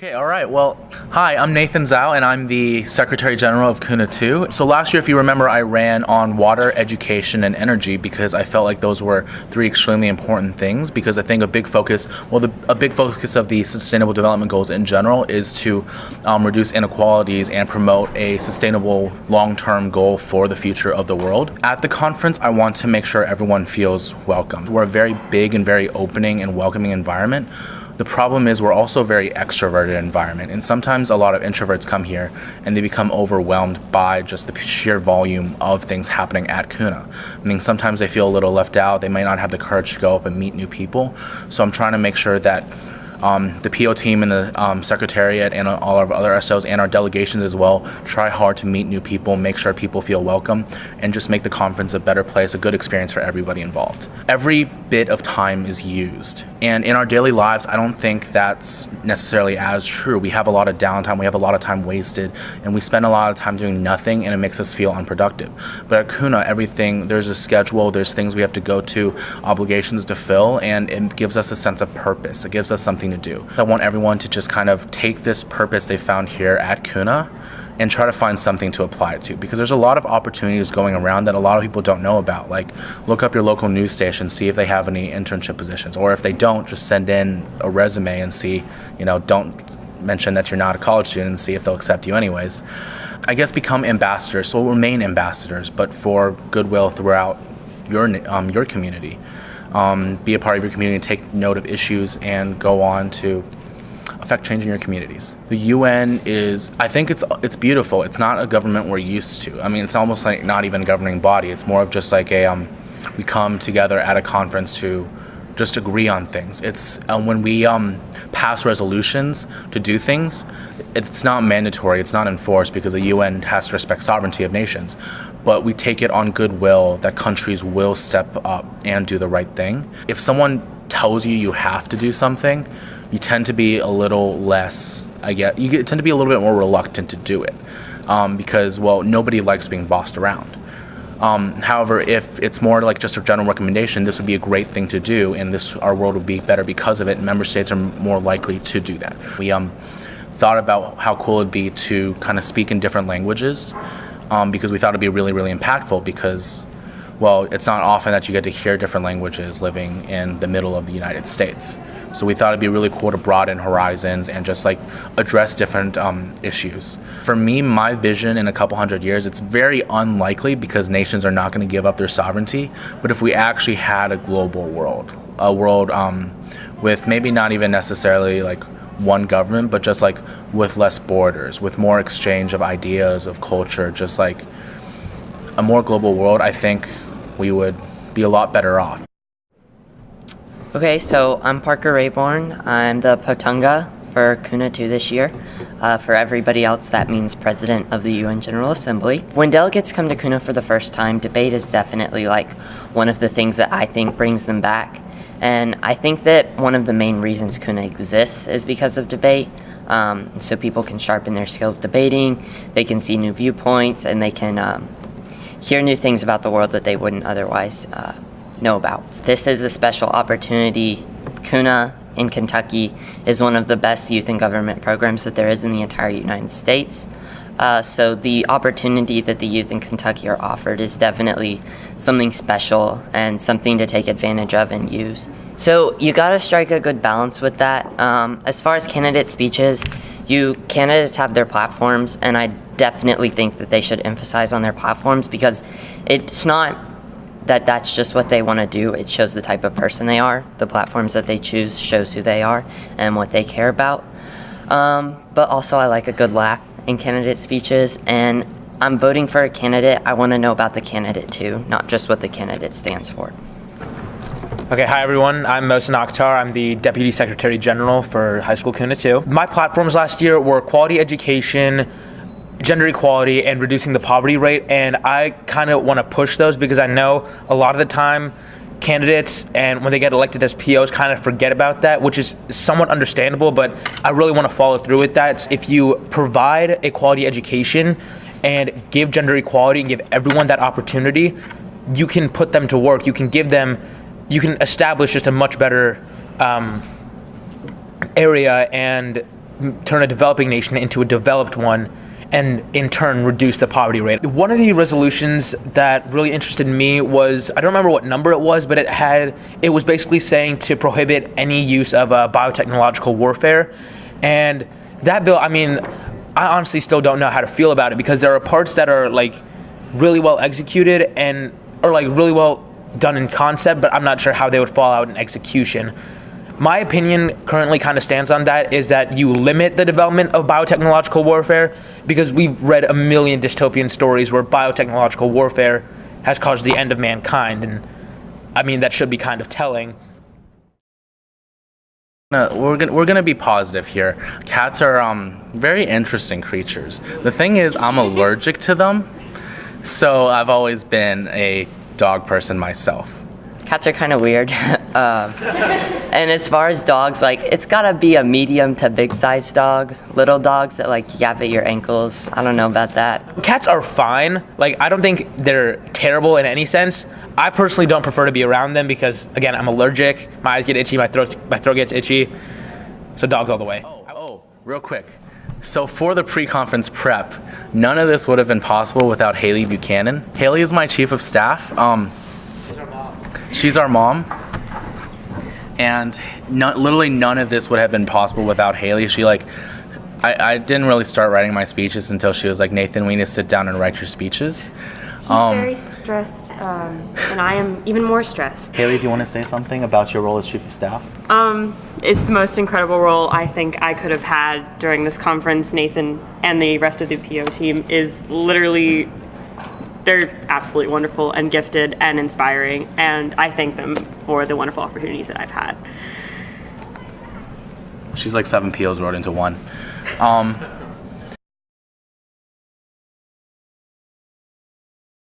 Okay, all right. Well, hi, I'm Nathan Zhao, and I'm the Secretary General of KUNA 2. So last year, if you remember, I ran on water, education, and energy because I felt like those were three extremely important things, because I think a big focus of the Sustainable Development Goals in general is to reduce inequalities and promote a sustainable long-term goal for the future of the world. At the conference, I want to make sure everyone feels welcome. We're a very big and very opening and welcoming environment. The problem is we're also a very extroverted environment, and sometimes a lot of introverts come here and they become overwhelmed by just the sheer volume of things happening at KUNA. I mean, sometimes they feel a little left out. They might not have the courage to go up and meet new people. So I'm trying to make sure that the PO team and the Secretariat and all of our other SOs and our delegations as well try hard to meet new people, make sure people feel welcome, and just make the conference a better place, a good experience for everybody involved. Every bit of time is used, and in our daily lives, I don't think that's necessarily as true. We have a lot of downtime, we have a lot of time wasted, and we spend a lot of time doing nothing, and it makes us feel unproductive. But at KUNA, there's a schedule, there's things we have to go to, obligations to fill, and it gives us a sense of purpose. It gives us something to do. I want everyone to just kind of take this purpose they found here at KUNA and try to find something to apply it to, because there's a lot of opportunities going around that a lot of people don't know about. Like, look up your local news station, see if they have any internship positions, or if they don't, just send in a resume and see, don't mention that you're not a college student and see if they'll accept you anyways. I guess become ambassadors, so remain ambassadors, but for goodwill throughout your community. Be a part of your community, take note of issues, and go on to affect change in your communities. The UN I think it's beautiful. It's not a government we're used to. I mean, it's almost like not even a governing body. It's more of just like we come together at a conference to just agree on things. It's when we pass resolutions to do things, it's not mandatory, it's not enforced, because the UN has to respect sovereignty of nations. But we take it on goodwill that countries will step up and do the right thing. If someone tells you have to do something, you tend to be a little less, you tend to be a little bit more reluctant to do it, because, well, nobody likes being bossed around. However, if it's more like just a general recommendation, this would be a great thing to do, and our world would be better because of it, and member states are more likely to do that. We thought about how cool it'd be to kind of speak in different languages, because we thought it'd be really, really impactful, because, well, it's not often that you get to hear different languages living in the middle of the United States. So we thought it'd be really cool to broaden horizons and just like address different issues. For me, my vision in a couple hundred years, it's very unlikely, because nations are not going to give up their sovereignty. But if we actually had a global world, a world with maybe not even necessarily like one government, but just like with less borders, with more exchange of ideas, of culture, just like a more global world, I think we would be a lot better off. Okay, so I'm Parker Raybourne. I'm the POTUNGA for KUNA 2 this year. For everybody else, that means President of the UN General Assembly. When delegates come to KUNA for the first time, debate is definitely like one of the things that I think brings them back. And I think that one of the main reasons KUNA exists is because of debate. So people can sharpen their skills debating, they can see new viewpoints, and they can hear new things about the world that they wouldn't otherwise know about. This is a special opportunity. KUNA in Kentucky is one of the best youth and government programs that there is in the entire United States. So the opportunity that the youth in Kentucky are offered is definitely something special and something to take advantage of and use. So you gotta strike a good balance with that. As far as candidate speeches, candidates have their platforms, and I definitely think that they should emphasize on their platforms, because it's not that that's just what they want to do. It shows the type of person they are. The platforms that they choose shows who they are and what they care about. But also, I like a good laugh in candidate speeches, and I'm voting for a candidate. I want to know about the candidate too, not just what the candidate stands for. Okay, hi everyone. I'm Moshin Akhtar. I'm the Deputy Secretary General for High School KUNA 2. My platforms last year were quality education, gender equality, and reducing the poverty rate, and I kind of want to push those, because I know a lot of the time candidates, and when they get elected as POs, kind of forget about that, which is somewhat understandable, but I really want to follow through with that. If you provide a quality education and give gender equality and give everyone that opportunity, you can put them to work. You can establish just a much better area, and turn a developing nation into a developed one, and in turn reduce the poverty rate. One of the resolutions that really interested me was, I don't remember what number it was, but it was basically saying to prohibit any use of biotechnological warfare. And that bill, I mean, I honestly still don't know how to feel about it, because there are parts that are like really well executed and or like really well done in concept, but I'm not sure how they would fall out in execution. My opinion currently kind of stands on that, is that you limit the development of biotechnological warfare, because we've read a million dystopian stories where biotechnological warfare has caused the end of mankind, and I mean, that should be kind of telling. We're gonna be positive here. Cats are very interesting creatures. The thing is, I'm allergic to them, so I've always been a dog person myself. Cats are kind of weird. And as far as dogs, like, it's gotta be a medium to big sized dog. Little dogs that like yap at your ankles, I don't know about that. Cats are fine. Like, I don't think they're terrible in any sense. I personally don't prefer to be around them because, again, I'm allergic. My eyes get itchy, my throat gets itchy. So dogs all the way. Oh, real quick. So for the pre-conference prep, none of this would have been possible without Haley Buchanan. Haley is my chief of staff. She's our mom. And literally none of this would have been possible without Haley. She I didn't really start writing my speeches until she was like, Nathan, we need to sit down and write your speeches. He's very stressed, and I am even more stressed. Haley, do you want to say something about your role as chief of staff? It's the most incredible role I think I could have had during this conference. Nathan and the rest of the PO team is literally, they're absolutely wonderful and gifted and inspiring, and I thank them for the wonderful opportunities that I've had. She's like 7 POs rolled into one.